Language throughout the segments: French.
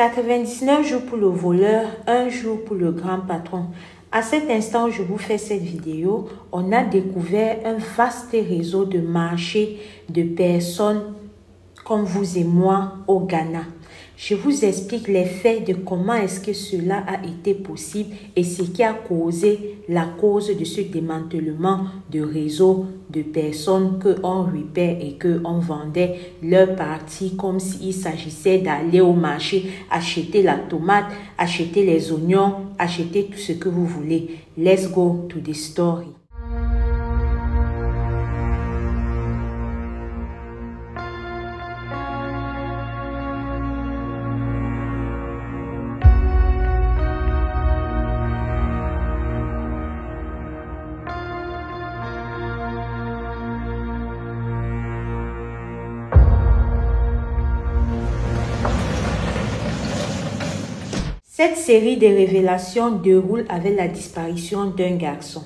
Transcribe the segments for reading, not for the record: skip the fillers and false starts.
99 jours pour le voleur, 1 jour pour le grand patron. À cet instant, je vous fais cette vidéo. On a découvert un vaste réseau de marché de personnes comme vous et moi au Ghana. Je vous explique les faits de comment est-ce que cela a été possible et ce qui a causé la cause de ce démantèlement de réseau de personnes qu'on repère et qu'on vendait leur partie comme s'il s'agissait d'aller au marché, acheter la tomate, acheter les oignons, acheter tout ce que vous voulez. Let's go to the story. Cette série de révélations déroule avec la disparition d'un garçon.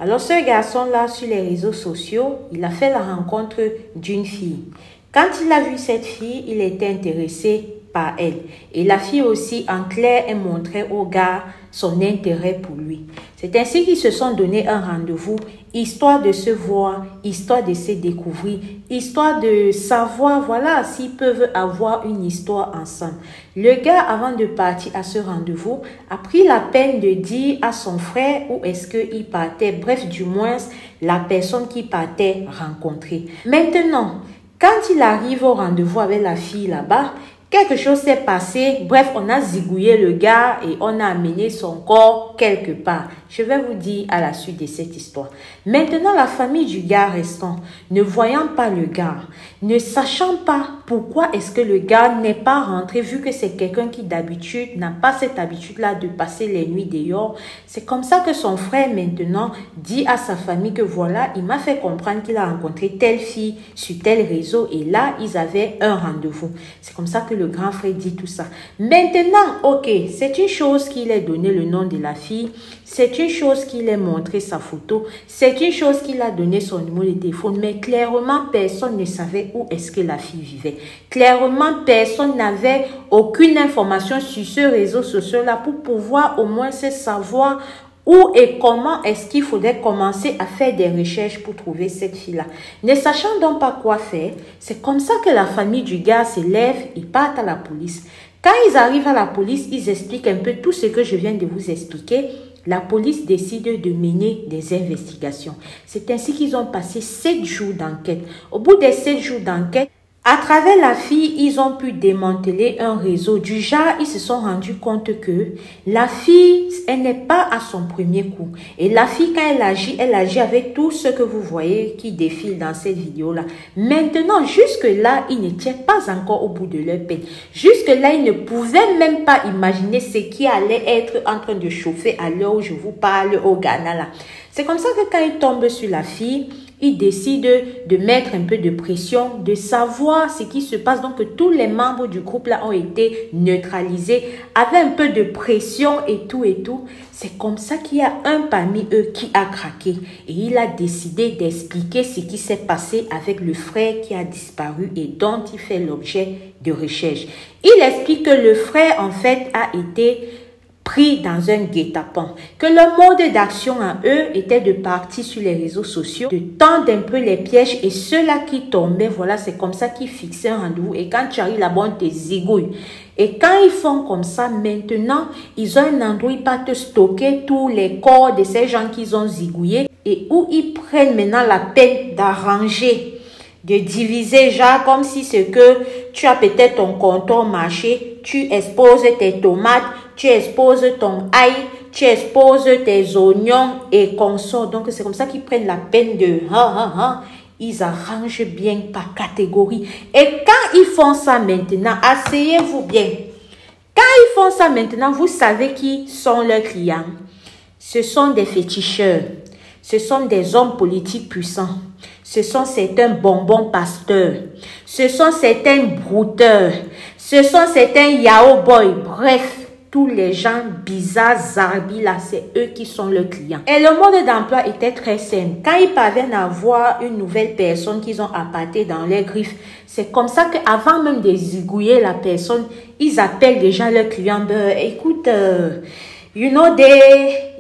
Alors ce garçon-là, sur les réseaux sociaux, il a fait la rencontre d'une fille. Quand il a vu cette fille, il était intéressé par elle. Et la fille aussi, en clair, elle montrait au gars son intérêt pour lui. C'est ainsi qu'ils se sont donné un rendez-vous, histoire de se voir, histoire de se découvrir, histoire de savoir, voilà, s'ils peuvent avoir une histoire ensemble. Le gars, avant de partir à ce rendez-vous, a pris la peine de dire à son frère où est-ce qu'il partait, bref, du moins, la personne qui partait rencontrer. Maintenant, quand il arrive au rendez-vous avec la fille là-bas, quelque chose s'est passé, bref, on a zigouillé le gars et on a amené son corps quelque part. Je vais vous dire à la suite de cette histoire. Maintenant, la famille du gars restant, ne voyant pas le gars, ne sachant pas pourquoi est-ce que le gars n'est pas rentré, vu que c'est quelqu'un qui d'habitude n'a pas cette habitude-là de passer les nuits dehors, c'est comme ça que son frère maintenant dit à sa famille que voilà, il m'a fait comprendre qu'il a rencontré telle fille sur tel réseau et là, ils avaient un rendez-vous. C'est comme ça que le grand frère dit tout ça. Maintenant, ok, c'est une chose qu'il ait donné le nom de la fille, c'est une chose qu'il ait montré sa photo, c'est une chose qu'il a donné son numéro de téléphone, mais clairement, personne ne savait où est-ce que la fille vivait. Clairement, personne n'avait aucune information sur ce réseau social-là pour pouvoir au moins se savoir où et comment est-ce qu'il faudrait commencer à faire des recherches pour trouver cette fille-là. Ne sachant donc pas quoi faire, c'est comme ça que la famille du gars se lève, ils partent à la police. Quand ils arrivent à la police, ils expliquent un peu tout ce que je viens de vous expliquer. La police décide de mener des investigations. C'est ainsi qu'ils ont passé 7 jours d'enquête. Au bout des 7 jours d'enquête, à travers la fille, ils ont pu démanteler un réseau. Du genre, ils se sont rendus compte que la fille, elle n'est pas à son premier coup. Et la fille, quand elle agit avec tout ce que vous voyez qui défile dans cette vidéo-là. Maintenant, jusque-là, ils n'étaient pas encore au bout de leur peine. Jusque-là, ils ne pouvaient même pas imaginer ce qui allait être en train de chauffer à l'heure où je vous parle au Ghana là. C'est comme ça que quand ils tombent sur la fille, ils décident de mettre un peu de pression, de savoir ce qui se passe. Donc, tous les membres du groupe là ont été neutralisés, avec un peu de pression et tout et tout. C'est comme ça qu'il y a un parmi eux qui a craqué. Et il a décidé d'expliquer ce qui s'est passé avec le frère qui a disparu et dont il fait l'objet de recherche. Il explique que le frère, en fait, a été pris dans un guet-apens, que le mode d'action à eux était de partir sur les réseaux sociaux, de tendre un peu les pièges et ceux-là qui tombaient, voilà, c'est comme ça qu'ils fixaient un rendez-vous et quand tu arrives là-bas, on te zigouille. Et quand ils font comme ça, maintenant, ils ont un endroit où ils partent stocker tous les corps de ces gens qu'ils ont zigouillés et où ils prennent maintenant la peine d'arranger, de diviser, genre comme si c'est que tu as peut-être ton comptoir marché, tu exposes tes tomates, tu exposes ton ail, tu exposes tes oignons et consorts. Donc, c'est comme ça qu'ils prennent la peine de... Ils arrangent bien par catégorie. Et quand ils font ça maintenant, asseyez-vous bien. Quand ils font ça maintenant, vous savez qui sont leurs clients. Ce sont des féticheurs. Ce sont des hommes politiques puissants. Ce sont certains bonbons pasteurs. Ce sont certains brouteurs. Ce sont certains yao boys. Bref. tous les gens bizarres, zarbi là, c'est eux qui sont leurs clients. Et le mode d'emploi était très simple. Quand ils parviennent à voir une nouvelle personne qu'ils ont appâtée dans les griffes, c'est comme ça qu'avant même de zigouiller la personne, ils appellent déjà leurs clients. Écoute, you know,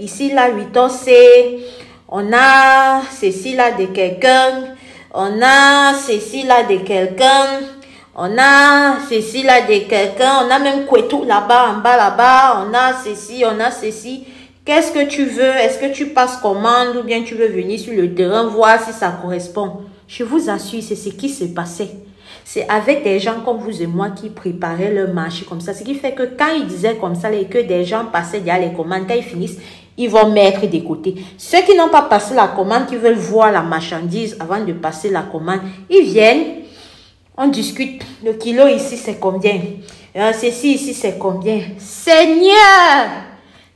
ici là, 8C, on a ceci là de quelqu'un, on a ceci là de quelqu'un. On a ceci là de quelqu'un, on a même Kwetou là-bas, en bas là-bas, on a ceci, on a ceci. Qu'est-ce que tu veux? Est-ce que tu passes commande ou bien tu veux venir sur le terrain voir si ça correspond? Je vous assure, c'est ce qui se passait. C'est avec des gens comme vous et moi qui préparaient leur marché comme ça. Ce qui fait que quand ils disaient comme ça et que des gens passaient derrière les commandes, quand ils finissent, ils vont mettre de côté. Ceux qui n'ont pas passé la commande, qui veulent voir la marchandise avant de passer la commande, ils viennent. On discute. Le kilo ici, c'est combien? Ceci ici, c'est combien? Seigneur!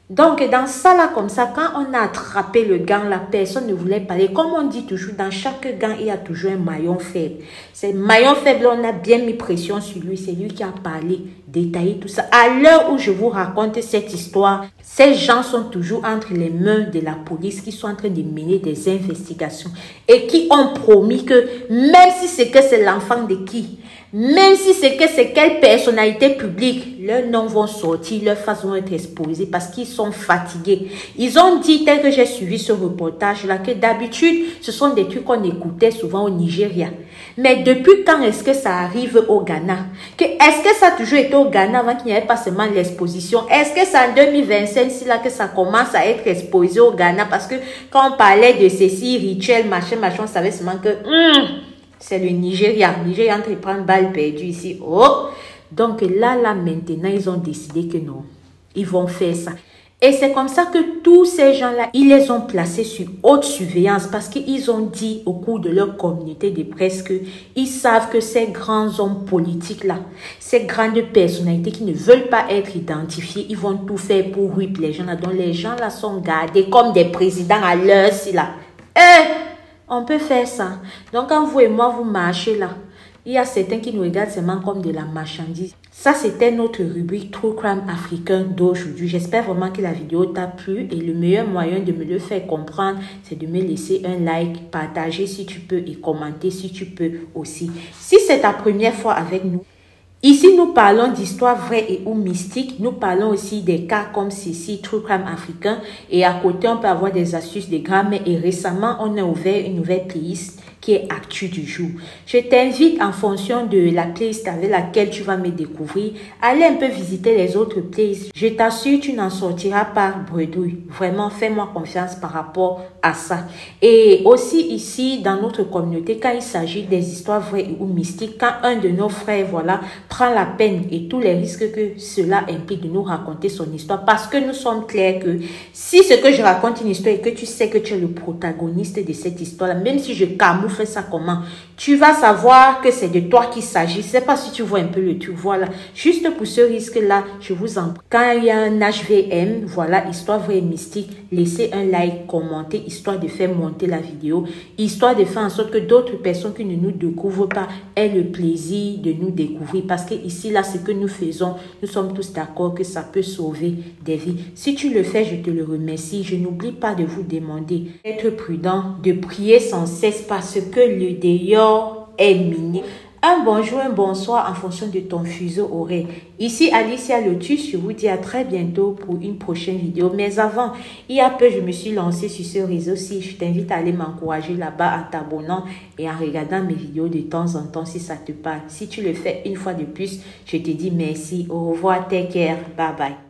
Donc, dans ça, là, comme ça, quand on a attrapé le gant, la personne ne voulait parler. Comme on dit toujours, dans chaque gant, il y a toujours un maillon faible. C'est maillon faible, on a bien mis pression sur lui. C'est lui qui a parlé, détaillé tout ça. À l'heure où je vous raconte cette histoire, ces gens sont toujours entre les mains de la police qui sont en train de mener des investigations et qui ont promis que même si c'est que c'est l'enfant de qui, même si c'est que c'est quelle personnalité publique, leurs noms vont sortir, leurs faces vont être exposées parce qu'ils sont fatigués. Ils ont dit, tel que j'ai suivi ce reportage-là, que d'habitude, ce sont des trucs qu'on écoutait souvent au Nigeria. Mais depuis quand est-ce que ça arrive au Ghana? Est-ce que ça a toujours été au Ghana avant qu'il n'y avait pas seulement l'exposition? Est-ce que c'est en 2025 c'est là que ça commence à être exposé au Ghana? Parce que quand on parlait de ceci, rituel, machin, on savait seulement que c'est le Nigeria. Le Nigeria est en train de prendre balle perdue ici. Oh! Donc là, maintenant, ils ont décidé que non. Ils vont faire ça. Et c'est comme ça que tous ces gens-là, ils les ont placés sur haute surveillance parce qu'ils ont dit au cours de leur communauté de presse qu'ils savent que ces grands hommes politiques-là, ces grandes personnalités qui ne veulent pas être identifiées, ils vont tout faire pour ruiner les gens-là. Donc les gens-là sont gardés comme des présidents à l'heure, si là. On peut faire ça. Donc quand vous et moi, vous marchez là, il y a certains qui nous regardent seulement comme de la marchandise. Ça, c'était notre rubrique True Crime africain d'aujourd'hui. J'espère vraiment que la vidéo t'a plu et le meilleur moyen de me le faire comprendre, c'est de me laisser un like, partager si tu peux et commenter si tu peux aussi. Si c'est ta première fois avec nous, ici, nous parlons d'histoires vraies et ou mystiques. Nous parlons aussi des cas comme ceci, True Crime africain. Et à côté, on peut avoir des astuces de grammaire. Et récemment, on a ouvert une nouvelle playlist qui est Actu du jour. Je t'invite en fonction de la playlist avec laquelle tu vas me découvrir, aller un peu visiter les autres playlists. Je t'assure, tu n'en sortiras pas bredouille. Vraiment, fais-moi confiance par rapport à ça. Et aussi ici, dans notre communauté, quand il s'agit des histoires vraies ou mystiques, quand un de nos frères, voilà, prend la peine et tous les risques que cela implique de nous raconter son histoire, parce que nous sommes clairs que si ce que je raconte une histoire et que tu sais que tu es le protagoniste de cette histoire-là, même si je camoufle ça comment, tu vas savoir que c'est de toi qu'il s'agit. C'est pas si tu vois un peu le truc. Voilà. Juste pour ce risque-là, je vous en prie. Quand il y a un HVM, voilà, histoire vraie et mystique, laissez un like, commentez, histoire de faire monter la vidéo, histoire de faire en sorte que d'autres personnes qui ne nous découvrent pas aient le plaisir de nous découvrir. Parce que ici, là, ce que nous faisons, nous sommes tous d'accord que ça peut sauver des vies. Si tu le fais, je te le remercie. Je n'oublie pas de vous demander d'être prudent, de prier sans cesse parce que le dehors est miné. Un bonjour, un bonsoir en fonction de ton fuseau horaire. Ici Alicia Lotus, je vous dis à très bientôt pour une prochaine vidéo. Mais avant, il y a peu, je me suis lancée sur ce réseau-ci. Je t'invite à aller m'encourager là-bas en t'abonnant et en regardant mes vidéos de temps en temps si ça te parle. Si tu le fais une fois de plus, je te dis merci. Au revoir, take care, bye bye.